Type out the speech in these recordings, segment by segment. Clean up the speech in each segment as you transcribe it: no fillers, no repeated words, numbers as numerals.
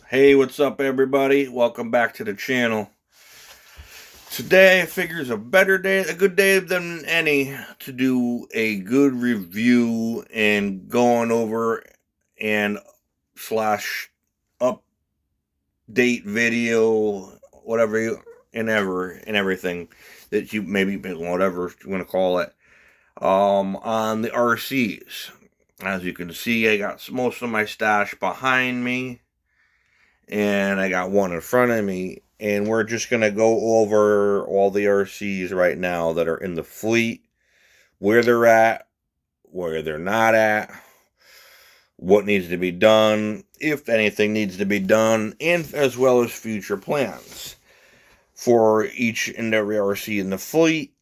Hey, what's up, everybody? Welcome back to the channel. Today, I figure is a good day than any to do a good review and going over and slash update video, whatever you and everything that you maybe whatever you want to call it. On the RCs, as you can see, I got most of my stash behind me, and I got one in front of me, and we're just going to go over all the RCs right now that are in the fleet, where they're at, where they're not at, what needs to be done, if anything needs to be done, and as well as future plans for each and every RC in the fleet.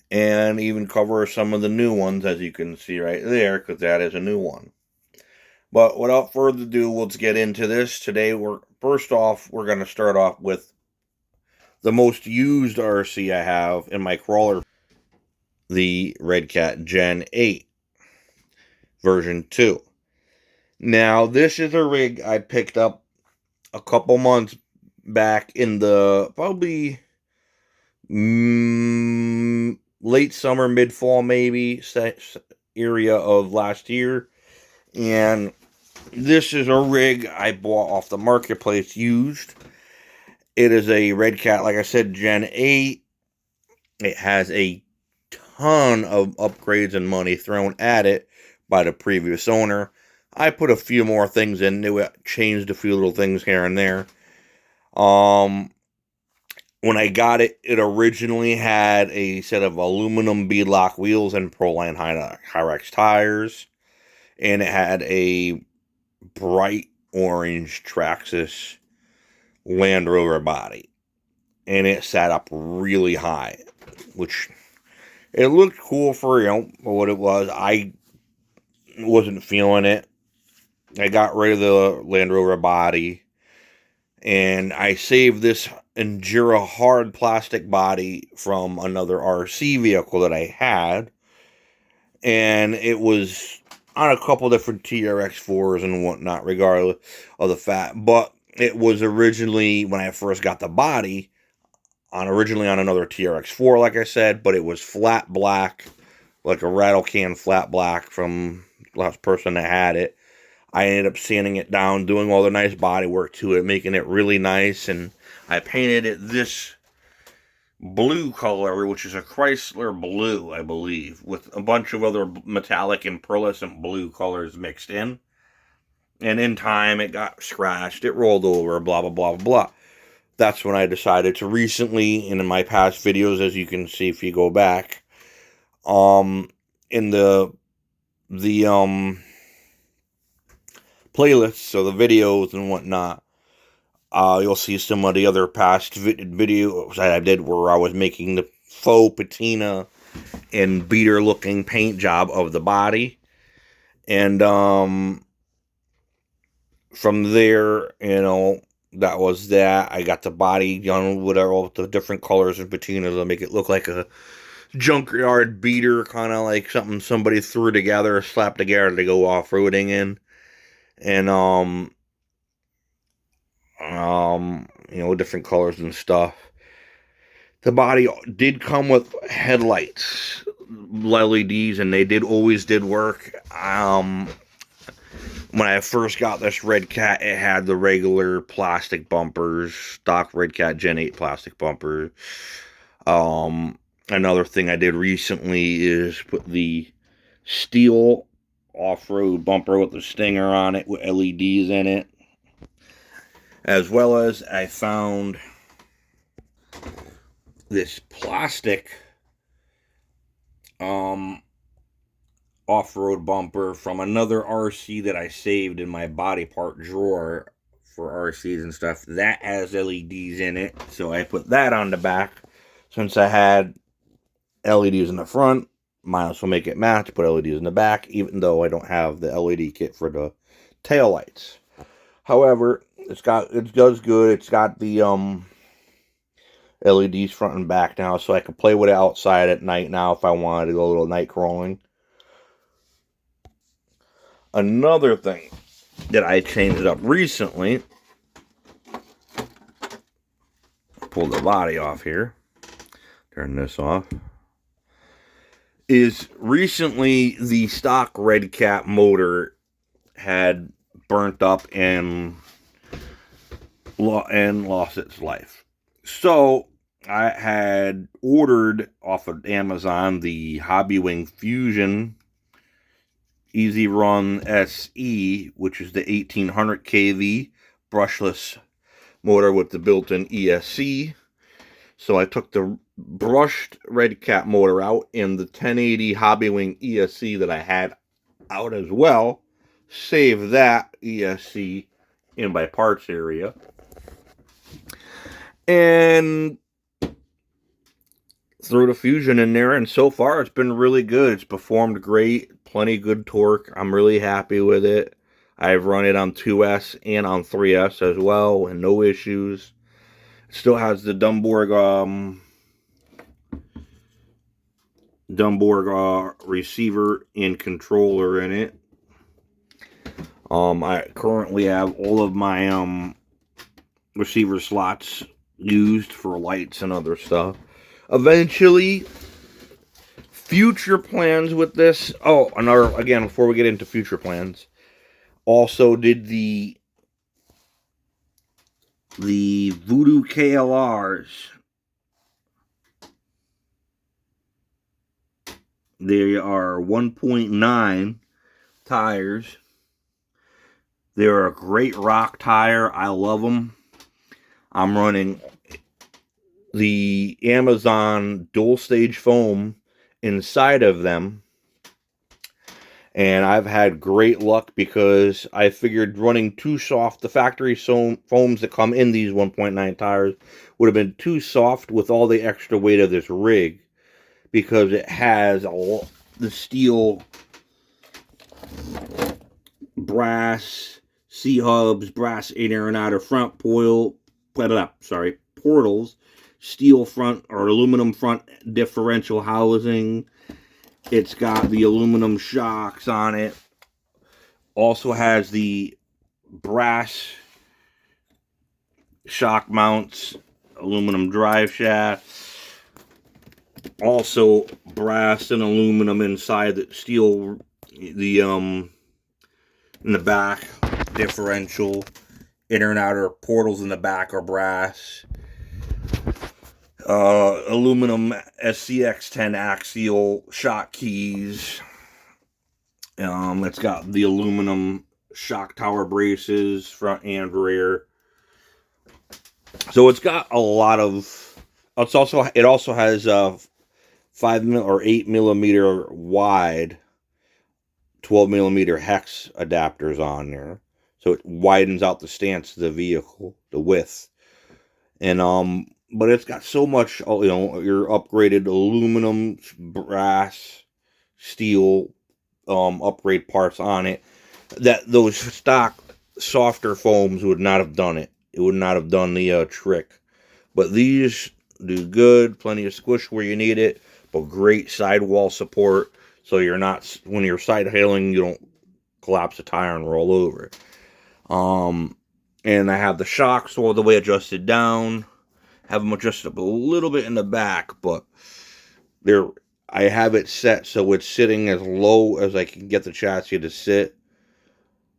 And even cover some of the new ones, as you can see right there, because that is a new one. But without further ado, let's get into this. Today, we're going to start off with the most used RC I have in my crawler, the Redcat Gen 8 version 2. Now, this is a rig I picked up a couple months back in the probably late summer, mid fall, maybe area of last year. And this is a rig I bought off the marketplace used. It is a Redcat, like I said, Gen 8. It has a ton of upgrades and money thrown at it by the previous owner. I put a few more things into it, changed a few little things here and there. When I got it, it originally had a set of aluminum beadlock wheels and Proline Hyrax tires. And it had a bright orange Traxxas Land Rover body. And it sat up really high, which it looked cool for, what it was. I wasn't feeling it. I got rid of the Land Rover body, and I saved this Endura hard plastic body from another RC vehicle that I had, and it was on a couple different TRX4s and whatnot, regardless of the fact. But it was originally, when I first got the body, originally on another TRX4, like I said, but it was flat black, like a rattle can flat black from the last person that had it. I ended up sanding it down, doing all the nice body work to it, making it really nice, and I painted it this blue color, which is a Chrysler blue, I believe, with a bunch of other metallic and pearlescent blue colors mixed in. And in time, it got scratched, it rolled over, blah, blah, blah, blah. That's when I decided to recently, and in my past videos, as you can see if you go back, in the playlists, so the videos and whatnot, you'll see some of the other past videos I did where I was making the faux patina and beater looking paint job of the body. And from there, that was that. I got the body done with all the different colors and patinas to make it look like a junkyard beater, kind of like something somebody threw together, slapped together to go off-roading in. And different colors and stuff. The body did come with headlights, LEDs, and they always did work. When I first got this Redcat, it had the regular plastic bumpers, stock Redcat Gen 8 plastic bumpers. Another thing I did recently is put the steel off-road bumper with the stinger on it with LEDs in it. As well as I found this plastic off-road bumper from another RC that I saved in my body part drawer for RCs and stuff. That has LEDs in it, so I put that on the back. Since I had LEDs in the front, might as well make it match, put LEDs in the back, even though I don't have the LED kit for the tail lights. However, it does good. It's got the LEDs front and back now, so I can play with it outside at night now if I wanted to go a little night crawling. Another thing that I changed up recently, pull the body off here, turn this off, is recently the stock Red Cat motor had burnt up and lost its life. So I had ordered off of Amazon the Hobbywing Fusion Easy Run SE, which is the 1800 kV brushless motor with the built-in ESC. So I took the brushed Red Cat motor out and the 1080 Hobbywing ESC that I had out as well. Save that ESC in my parts area. And threw the Fusion in there, and so far it's been really good. It's performed great, plenty good torque. I'm really happy with it. I've run it on 2S and on 3S as well, and no issues. It still has the Dumborg receiver and controller in it. I currently have all of my receiver slots used for lights and other stuff. Eventually, future plans with this. Oh, again, before we get into future plans, also did the Voodoo KLRs. They are 1.9 tires. They're a great rock tire. I love them. I'm running the Amazon dual stage foam inside of them, and I've had great luck because I figured running too soft, the factory foams that come in these 1.9 tires would have been too soft with all the extra weight of this rig, because it has the steel, brass C-hubs, brass inner and outer front portals, steel front or aluminum front differential housing. It's got the aluminum shocks on it. Also has the brass shock mounts, aluminum drive shaft. Also brass and aluminum inside the steel, in the back differential. Inner and outer portals in the back are brass. Aluminum SCX10 axial shock keys. It's got the aluminum shock tower braces, front and rear. So it's got a lot of. It also has 5 or 8 millimeter wide, 12 millimeter hex adapters on there, so it widens out the stance of the vehicle, the width. And but it's got so much, your upgraded aluminum, brass, steel, upgrade parts on it, that those stock softer foams would not have done it. It would not have done the trick. But these do good, plenty of squish where you need it, but great sidewall support, so you're not, when you're side hailing, you don't collapse the tire and roll over. And I have the shocks all the way adjusted down. Have them adjusted up a little bit in the back, but I have it set so it's sitting as low as I can get the chassis to sit,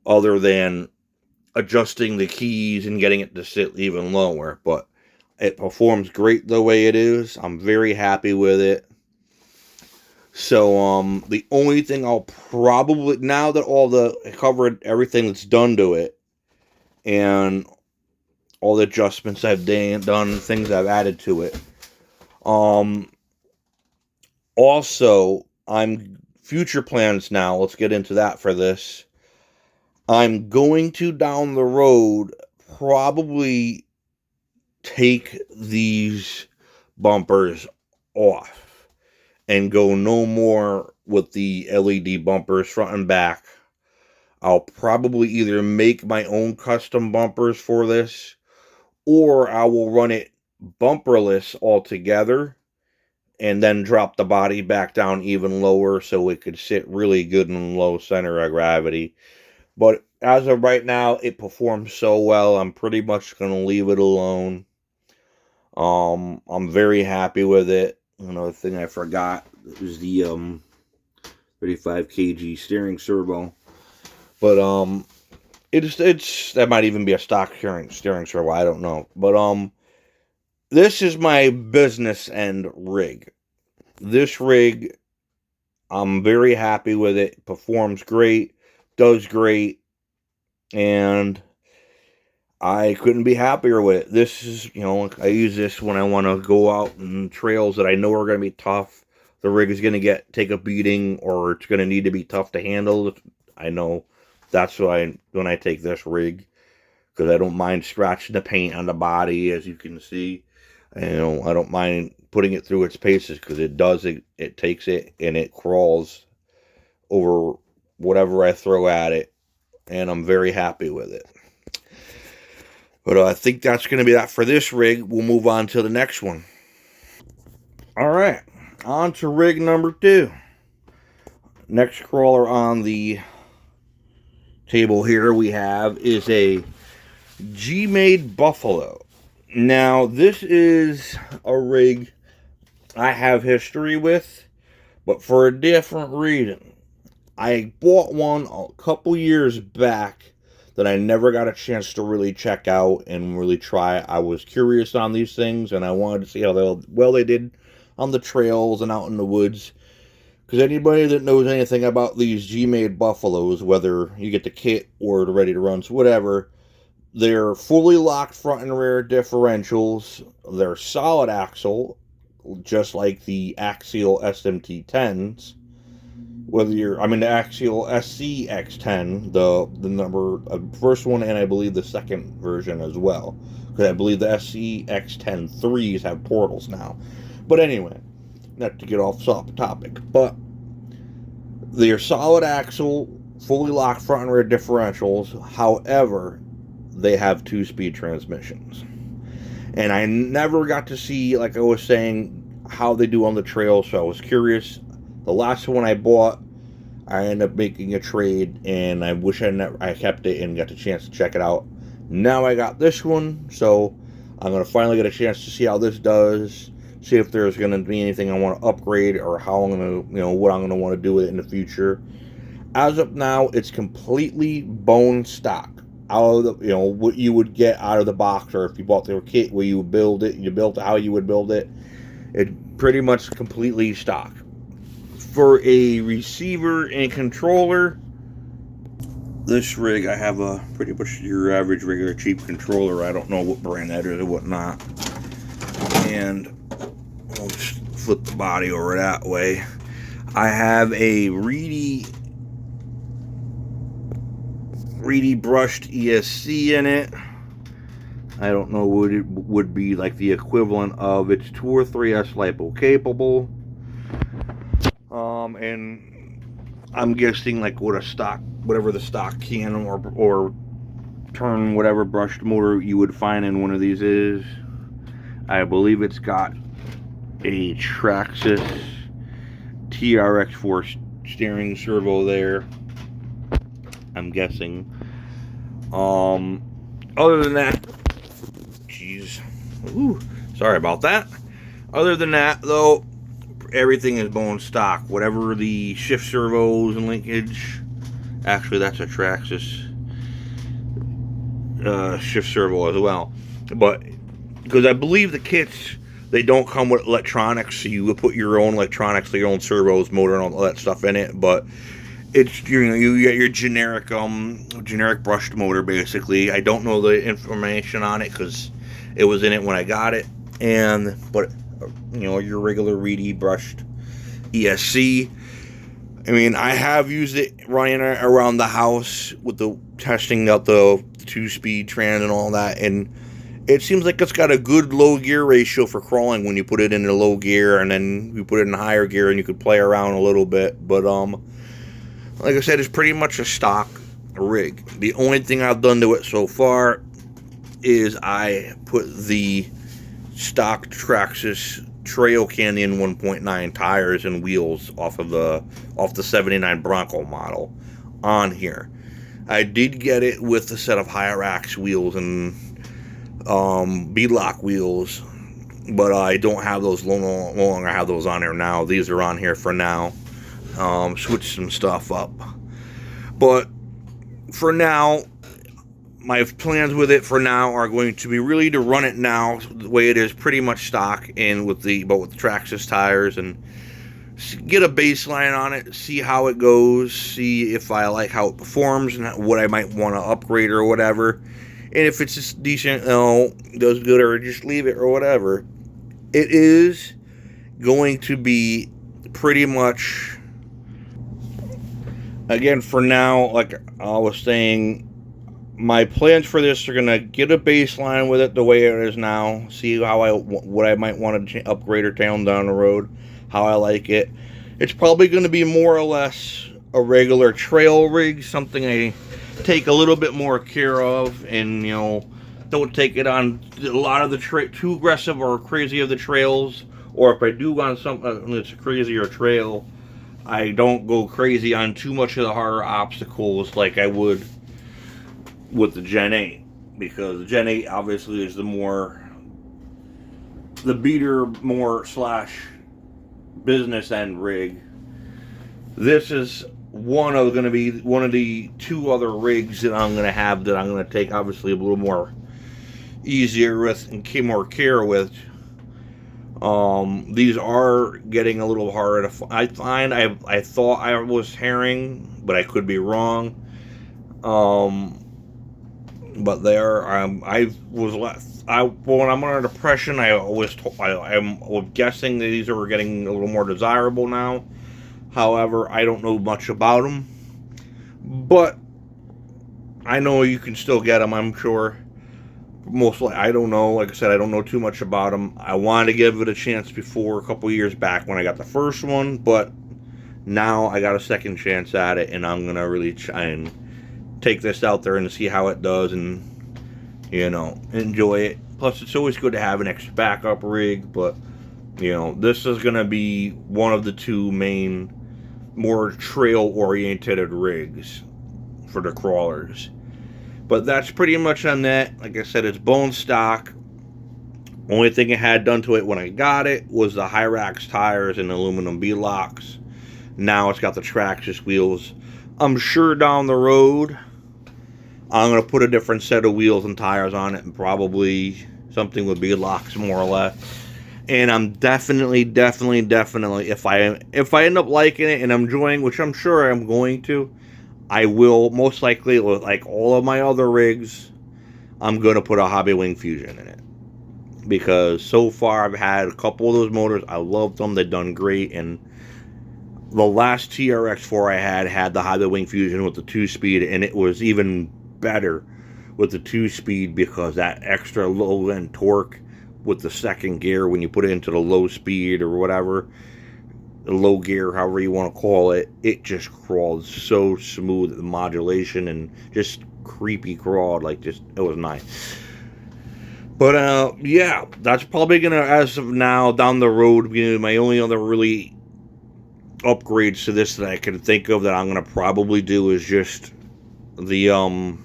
other than adjusting the keys and getting it to sit even lower. But it performs great the way it is. I'm very happy with it. So the only thing I'll probably, now that I covered everything that's done to it, and all the adjustments I've done, things I've added to it. Also, future plans now, let's get into that for this. I'm going to, down the road, probably take these bumpers off and go no more with the LED bumpers front and back. I'll probably either make my own custom bumpers for this, or I will run it bumperless altogether and then drop the body back down even lower so it could sit really good in low center of gravity. But as of right now, it performs so well, I'm pretty much going to leave it alone. I'm very happy with it. Another thing I forgot is the 35 kg steering servo. But it's that might even be a stock steering servo, I don't know. But this is my business end rig. This rig, I'm very happy with it. Performs great, does great, and I couldn't be happier with it. This is, I use this when I want to go out in trails that I know are going to be tough. The rig is going to take a beating, or it's going to need to be tough to handle. I know that's why when I take this rig, because I don't mind scratching the paint on the body, as you can see. I don't mind putting it through its paces, because it takes it and it crawls over whatever I throw at it, and I'm very happy with it. But I think that's going to be that for this rig. We'll move on to the next one. All right, on to rig number 2. Next crawler on the table here we have is a G-Made Buffalo. Now, this is a rig I have history with, but for a different reason. I bought one a couple years back that I never got a chance to really check out and really try. I was curious on these things, and I wanted to see how they did on the trails and out in the woods. Because anybody that knows anything about these G-Made Buffaloes, whether you get the kit or the ready to runs, whatever, they're fully locked front and rear differentials. They're solid axle, just like the Axial SMT10s. The Axial SCX10, the number first one, and I believe the second version as well, because I believe the SCX10 3s have portals now. But anyway, not to get off topic, but they're solid axle, fully locked front and rear differentials. However, they have 2-speed transmissions, and I never got to see, like I was saying, how they do on the trail. So I was curious. The last one I bought, I ended up making a trade, and I wish I kept it and got the chance to check it out. Now I got this one, so I'm going to finally get a chance to see how this does, see if there's going to be anything I want to upgrade, or how I'm going to, what I'm going to want to do with it in the future. As of now, it's completely bone stock. Out of the, what you would get out of the box, or if you bought the kit where you build it, you built it how you would build it. It pretty much completely stock. For a receiver and controller, this rig, I have a pretty much your average regular cheap controller. I don't know what brand that is or whatnot. And I'll just flip the body over that way. I have a Reedy brushed ESC in it. I don't know what it would be like the equivalent of. It's 2 or 3S lipo capable. And I'm guessing like what a stock, whatever the stock can or turn whatever brushed motor you would find in one of these is. I believe it's got a Traxxas TRX4 steering servo there, I'm guessing. Other than that, sorry about that. Other than that, though, everything is bone stock. Whatever the shift servos and linkage, actually that's a Traxxas shift servo as well. But because I believe the kits, they don't come with electronics, so you would put your own electronics, your own servos, motor, and all that stuff in it. But it's, you get your generic brushed motor basically. I don't know the information on it because it was in it when I got it, but your regular Reedy brushed ESC. I mean, I have used it running around the house with the testing out the 2-speed trans and all that, and it seems like it's got a good low gear ratio for crawling when you put it in the low gear, and then you put it in higher gear and you could play around a little bit. But like I said, it's pretty much a stock rig. The only thing I've done to it so far is I put the stock Traxxas Trail Canyon 1.9 tires and wheels off the 79 Bronco model on here. I did get it with a set of Hyrax wheels and beadlock wheels, but I don't have those no longer have those on there now. These are on here for now. Switch some stuff up, but for now, my plans with it for now are going to be really to run it now the way it is, pretty much stock, and with the Traxxas tires, and get a baseline on it, see how it goes, see if I like how it performs and what I might want to upgrade or whatever. And if it's just decent, does good, or just leave it or whatever. It is going to be pretty much, again, for now, like I was saying, my plans for this are going to get a baseline with it the way it is now, see how what I might want to upgrade or down the road, how I like it. It's probably going to be more or less a regular trail rig, something I take a little bit more care of, and don't take it on a lot of the too aggressive or crazy of the trails, or if I do on something that's a crazier trail, I don't go crazy on too much of the harder obstacles like I would with the Gen 8, because the Gen 8 obviously is the beater more / business end rig. This is going to be one of the two other rigs that I'm going to have that I'm going to take obviously a little more easier with and more care with. These are getting a little harder to I find. I thought I was herring, but I could be wrong. But when I'm under depression, I'm guessing that these are getting a little more desirable now. However, I don't know much about them, but I know you can still get them, I'm sure. Most likely, I don't know. Like I said, I don't know too much about them. I wanted to give it a chance before, a couple years back when I got the first one, but now I got a second chance at it, and I'm gonna really try and take this out there and see how it does, and enjoy it. Plus, it's always good to have an extra backup rig, but this is gonna be one of the two main, more trail-oriented rigs for the crawlers. But that's pretty much on that. Like I said, it's bone stock. Only thing it had done to it when I got it was the Hyrax tires and aluminum beadlocks. Now it's got the Traxxas wheels. I'm sure down the road I'm going to put a different set of wheels and tires on it, and probably something with beadlocks more or less. And I'm definitely, if I end up liking it and I'm enjoying, which I'm sure I'm going to, I will most likely, like all of my other rigs, I'm going to put a Hobbywing Fusion in it. Because so far I've had a couple of those motors. I love them. They've done great. And the last TRX4 I had the Hobbywing Fusion with the 2-speed, and it was even better with the 2-speed because that extra low end torque with the second gear when you put it into the low speed or whatever, the low gear, however you want to call it, it just crawled so smooth. The modulation and just creepy crawled, it was nice. But yeah, that's probably gonna, as of now, down the road, be my only other really upgrades to this that I can think of that I'm gonna probably do is just the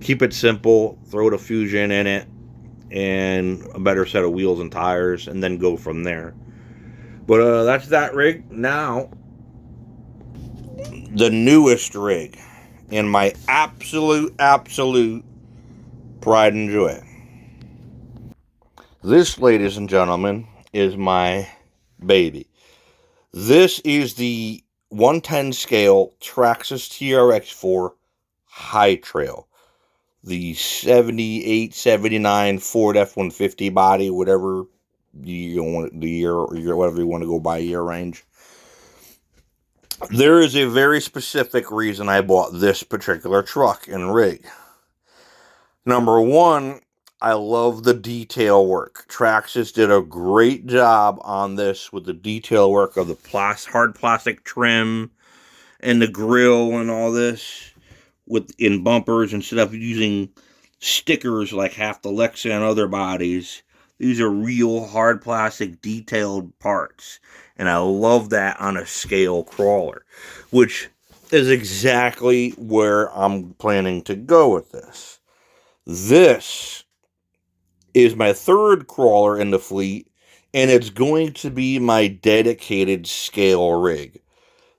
keep it simple, throw the Fusion in it, and a better set of wheels and tires, and then go from there. But that's that rig. Now, the newest rig, and my absolute pride and joy. This, ladies and gentlemen, is my baby. This is the 110 scale Traxxas TRX4 High Trail. The 78, 79 Ford F-150 body, whatever you want, the year, or whatever you want to go by year range. There is a very specific reason I bought this particular truck and rig. Number one, I love the detail work. Traxxas did a great job on this with the detail work of the hard plastic trim and the grill and all this, in bumpers, instead of using stickers like half the Lexa and other bodies. These are real hard plastic detailed parts. And I love that on a scale crawler, which is exactly where I'm planning to go with this. This is my third crawler in the fleet, and it's going to be my dedicated scale rig.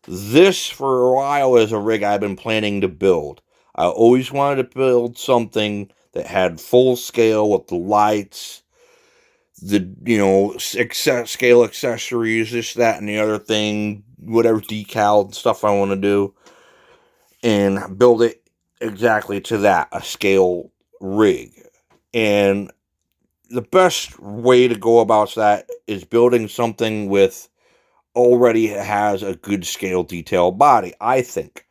This, for a while, is a rig I've been planning to build. I always wanted to build something that had full scale with the lights, the, scale accessories, this, that, and the other thing, whatever decal and stuff I want to do, and build it exactly to that, a scale rig. And the best way to go about that is building something with already has a good scale detail body, I think,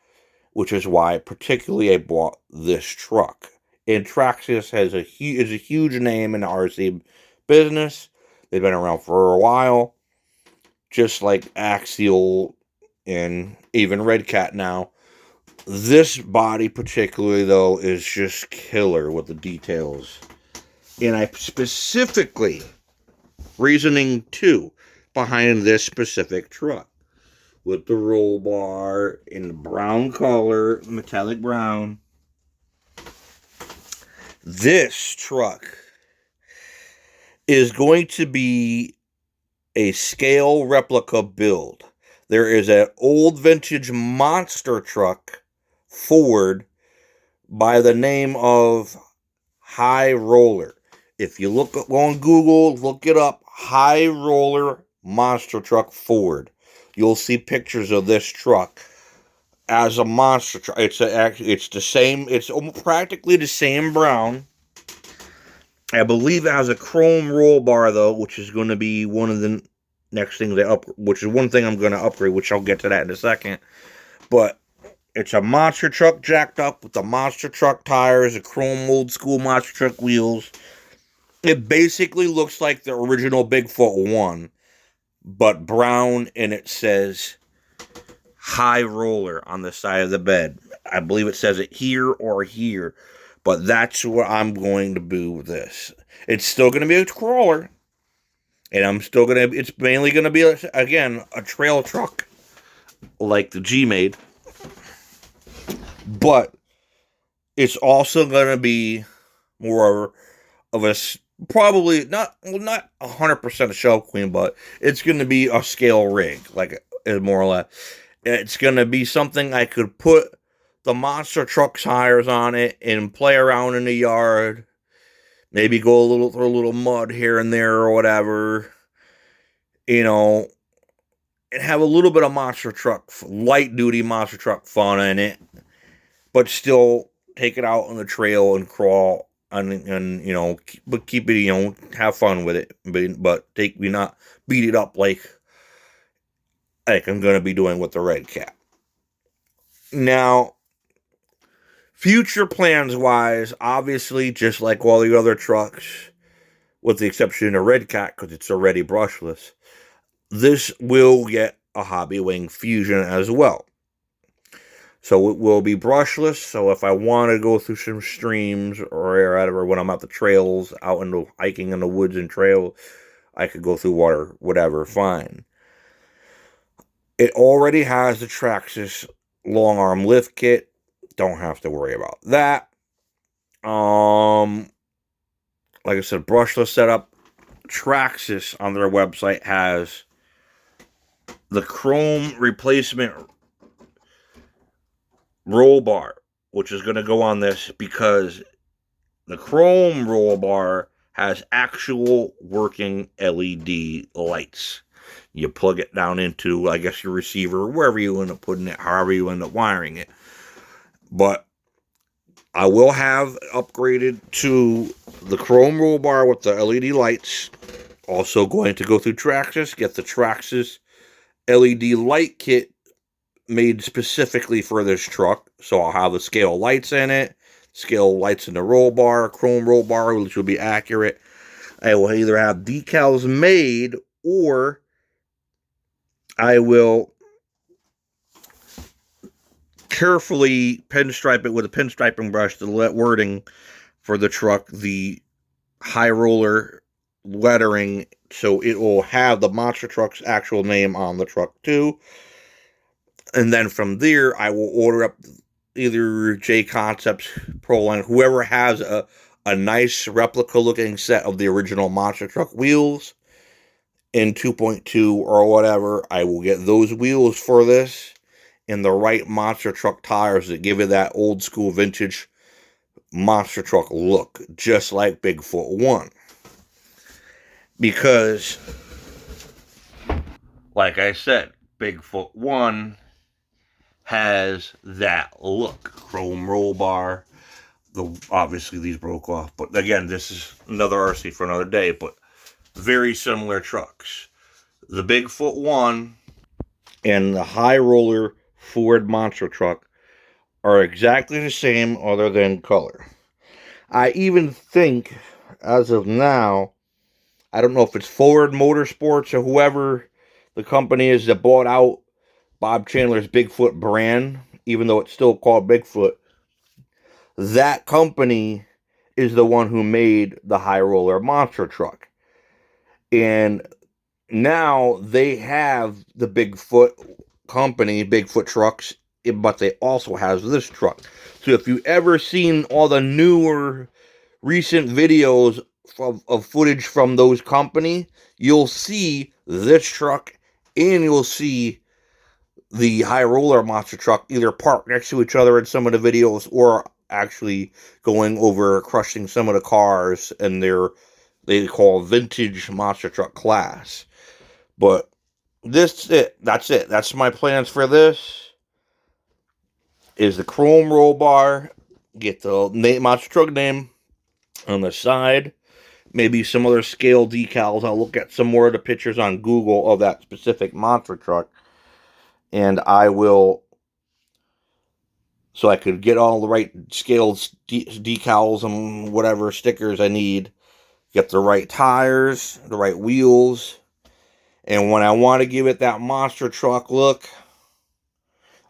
which is why particularly I bought this truck. And Traxxas is a huge name in the RC business. They've been around for a while, just like Axial and even Red Cat now. This body particularly, though, is just killer with the details. And I specifically, reasoning 2 behind this specific truck, with the roll bar in the brown color, metallic brown. This truck is going to be a scale replica build. There is an old vintage monster truck, Ford, by the name of High Roller. If you go on Google, look it up, High Roller Monster Truck Ford. You'll see pictures of this truck as a monster truck. It's the same. It's practically the same brown. I believe it has a chrome roll bar though, which is going to be one of the next things which is one thing I'm going to upgrade, which I'll get to that in a second. But it's a monster truck jacked up with the monster truck tires, the chrome old school monster truck wheels. It basically looks like the original Bigfoot 1, but brown, and it says High Roller on the side of the bed. I believe it says it here or here, but that's what I'm going to do with this. It's still going to be a crawler, and it's mainly going to be, again, a trail truck like the G-Made, but it's also going to be more of a, probably not 100% a Shell Queen, but it's going to be a scale rig, like more or less. It's going to be something I could put the monster truck tires on it and play around in the yard. Maybe go through a little mud here and there or whatever. And have a little bit of monster truck, light duty monster truck fun in it, but still take it out on the trail and crawl and but keep it, have fun with it, but not beat it up like I'm going to be doing with the Red Cat. Now, future plans wise, obviously, just like all the other trucks, with the exception of Red Cat, because it's already brushless, this will get a Hobbywing Fusion as well. So it will be brushless, so if I want to go through some streams or whatever, when I'm out the trails, out in the hiking in the woods and trail, I could go through water, whatever, fine. It already has the Traxxas long arm lift kit. Don't have to worry about that. Like I said, brushless setup. Traxxas on their website has the chrome replacement roll bar, which is going to go on this because the chrome roll bar has actual working LED lights. You plug it down into, I guess, your receiver, wherever you end up putting it, however you end up wiring it. But I will have upgraded to the chrome roll bar with the LED lights. Also going to go through Traxxas, get the Traxxas LED light kit made specifically for this truck. So I'll have the scale lights in it, scale lights in the roll bar, chrome roll bar, which will be accurate. I will either have decals made or I will carefully pinstripe it with a pinstriping brush to let wording for the truck, the High Roller lettering, so it will have the monster truck's actual name on the truck too. And then from there, I will order up either J Concepts, Proline, whoever has a nice replica looking set of the original monster truck wheels in 2.2 or whatever. I will get those wheels for this and the right monster truck tires that give it that old school vintage monster truck look, just like Bigfoot 1. Because, like I said, Bigfoot 1 has that look. Chrome roll bar. Obviously, these broke off. But again, this is another RC for another day. But very similar trucks. The Bigfoot 1 and the High Roller Ford monster truck are exactly the same other than color. I even think, as of now, I don't know if it's Ford Motorsports or whoever the company is that bought out Bob Chandler's Bigfoot brand, even though it's still called Bigfoot. That company is the one who made the High Roller monster truck. And now they have the Bigfoot company, Bigfoot trucks, but they also have this truck. So if you ever seen all the newer recent videos of footage from those company, you'll see this truck and you'll see the High Roller monster truck either parked next to each other in some of the videos or actually going over crushing some of the cars in their, they call vintage monster truck class. But that's it. That's my plans for this. Is the chrome roll bar, get the monster truck name on the side, maybe some other scale decals. I'll look at some more of the pictures on Google of that specific monster truck, and I will, so I could get all the right scaled decals and whatever stickers I need, get the right tires, the right wheels, and when I want to give it that monster truck look,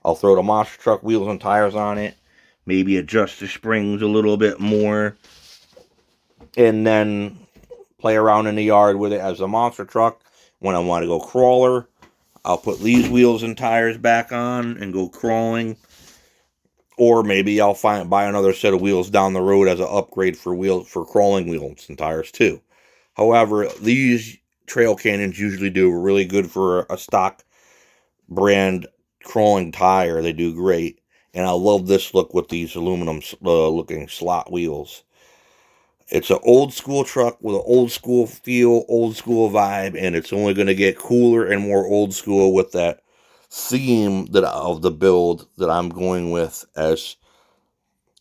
I'll throw the monster truck wheels and tires on it, maybe adjust the springs a little bit more, and then play around in the yard with it as a monster truck. When I want to go crawler, I'll put these wheels and tires back on and go crawling. Or maybe I'll buy another set of wheels down the road as an upgrade for crawling wheels and tires too. However, these Trail Canyons usually do really good for a stock brand crawling tire. They do great. And I love this look with these aluminum looking slot wheels. It's an old school truck with an old school feel, old school vibe, and it's only going to get cooler and more old school with that theme of the build that I'm going with as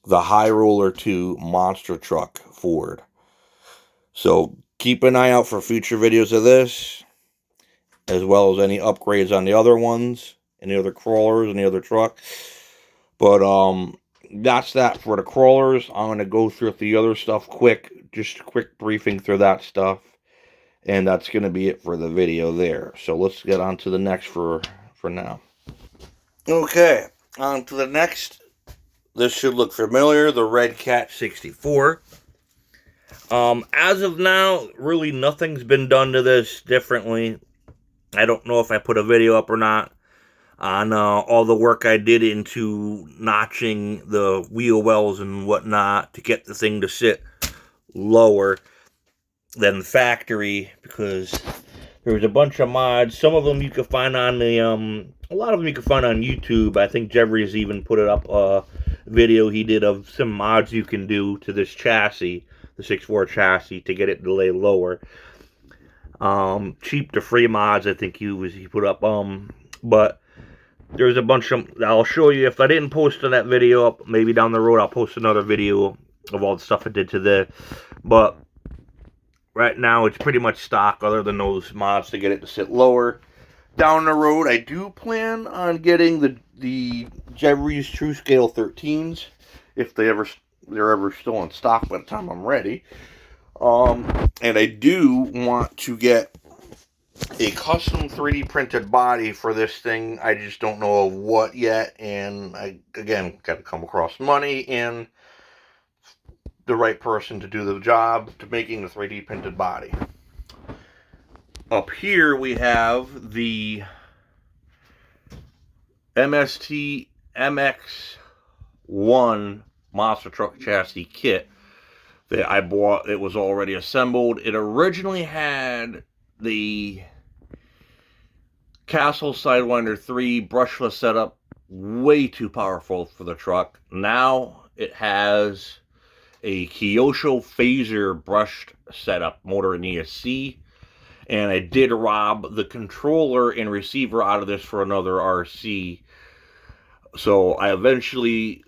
the High Roller 2 monster truck Ford. So keep an eye out for future videos of this, as well as any upgrades on the other ones, any other crawlers, any other truck. But that's that for the crawlers. I'm going to go through the other stuff quick, just a quick briefing through that stuff. And that's going to be it for the video there. So let's get on to the next for now. Okay, on to the next. This should look familiar, the Red Cat 64. As of now, really nothing's been done to this differently. I don't know if I put a video up or not on all the work I did into notching the wheel wells and whatnot to get the thing to sit lower than the factory, because there was a bunch of mods. Some of them you can find on the a lot of them you can find on YouTube. I think Jeffrey's even put it up a video he did of some mods you can do to this chassis, the 6.4 chassis, to get it to lay lower. Cheap to free mods I think he put up, but there's a bunch of, I'll show you. If I didn't post that video up, maybe down the road I'll post another video of all the stuff I did to this. But right now it's pretty much stock other than those mods to get it to sit lower. Down the road I do plan on getting the Jeffrey's True Scale 13s, if they're ever still in stock by the time I'm ready. And I do want to get a custom 3D printed body for this thing. I just don't know of what yet, and I, again, got to come across money and the right person to do the job to making the 3D printed body. Up here we have the MST MX-1 monster truck chassis kit that I bought. It was already assembled. It originally had the Castle Sidewinder 3 brushless setup, way too powerful for the truck. Now it has a Kyosho Phaser brushed setup, motor and ESC, and I did rob the controller and receiver out of this for another RC. So I eventually,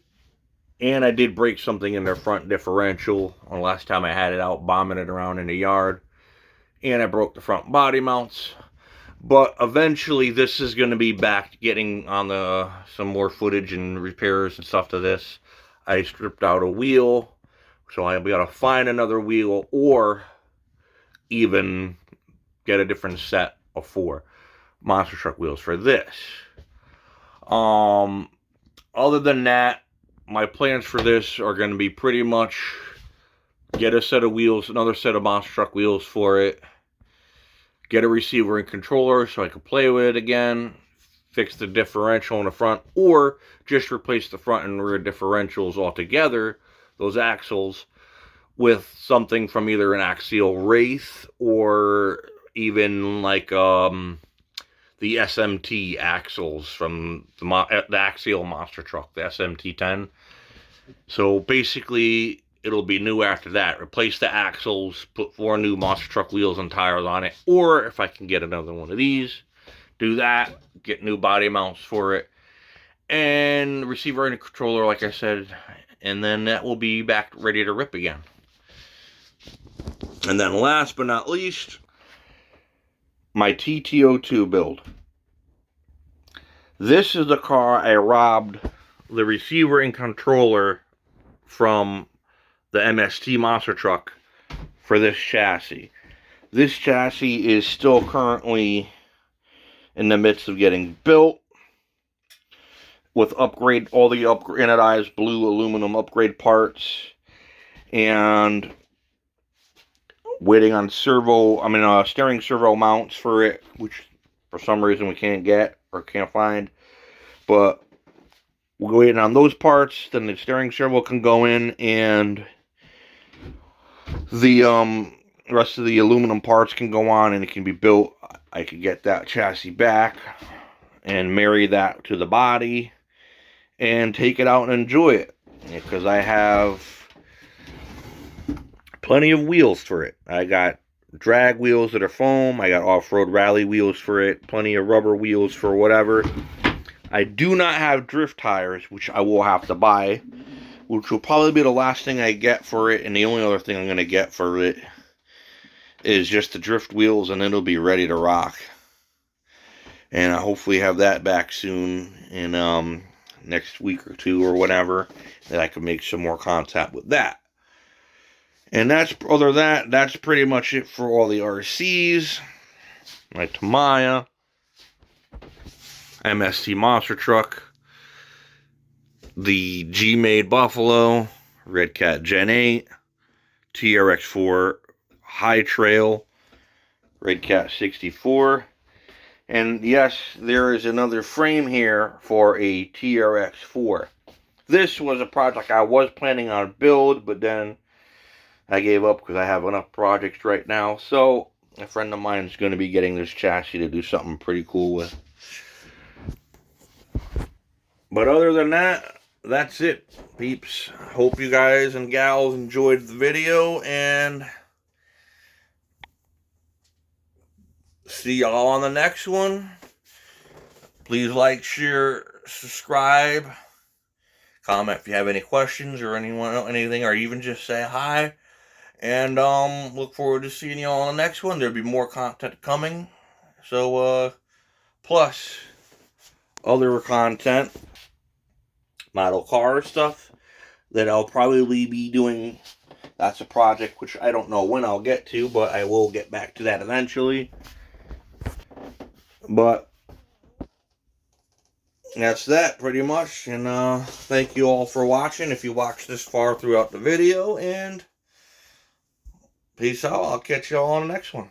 and I did break something in their front differential on the last time I had it out bombing it around in the yard, and I broke the front body mounts. But eventually this is going to be back getting on the some more footage and repairs and stuff to this. I stripped out a wheel, so I'll be able to find another wheel or even get a different set of 4 monster truck wheels for this. Other than that, my plans for this are going to be pretty much get a set of wheels, another set of monster truck wheels for it, get a receiver and controller so I can play with it again, fix the differential in the front, or just replace the front and rear differentials altogether, those axles, with something from either an Axial Wraith or even like the SMT axles from the Axial monster truck, the SMT-10. So basically it'll be new after that. Replace the axles, put 4 new monster truck wheels and tires on it, or if I can get another one of these, do that, get new body mounts for it, and receiver and controller, like I said, and then that will be back ready to rip again. And then last but not least, my TT02 build. This is the car I robbed the receiver and controller from the MST monster truck for this chassis. This chassis is still currently in the midst of getting built with all the anodized blue aluminum upgrade parts, and waiting on steering servo mounts for it, which for some reason we can't get or can't find. But we're waiting on those parts, then the steering servo can go in, and the rest of the aluminum parts can go on and it can be built. I could get that chassis back and marry that to the body and take it out and enjoy it, because I have plenty of wheels for it. I got drag wheels that are foam, I got off-road rally wheels for it, plenty of rubber wheels for whatever. I do not have drift tires, which I will have to buy, which will probably be the last thing I get for it, and the only other thing I'm going to get for it is just the drift wheels, and it'll be ready to rock. And I hopefully have that back soon, in next week or 2 or whatever, that I can make some more contact with that. And that's pretty much it for all the RCs. My Tamiya, MST monster truck, the G-Made Buffalo, Red Cat Gen 8, TRX4 High Trail, Red Cat 64, and yes, there is another frame here for a TRX4. This was a project I was planning on build, but then I gave up because I have enough projects right now. So a friend of mine is going to be getting this chassis to do something pretty cool with. But other than that, that's it, peeps. Hope you guys and gals enjoyed the video, and see y'all on the next one. Please like, share, subscribe, comment if you have any questions or anything, or even just say hi. And look forward to seeing y'all on the next one. There'll be more content coming. So plus other content, model car stuff that I'll probably be doing. That's a project which I don't know when I'll get to, but I will get back to that eventually. But that's that pretty much, and thank you all for watching if you watched this far throughout the video, and peace out. I'll catch y'all on the next one.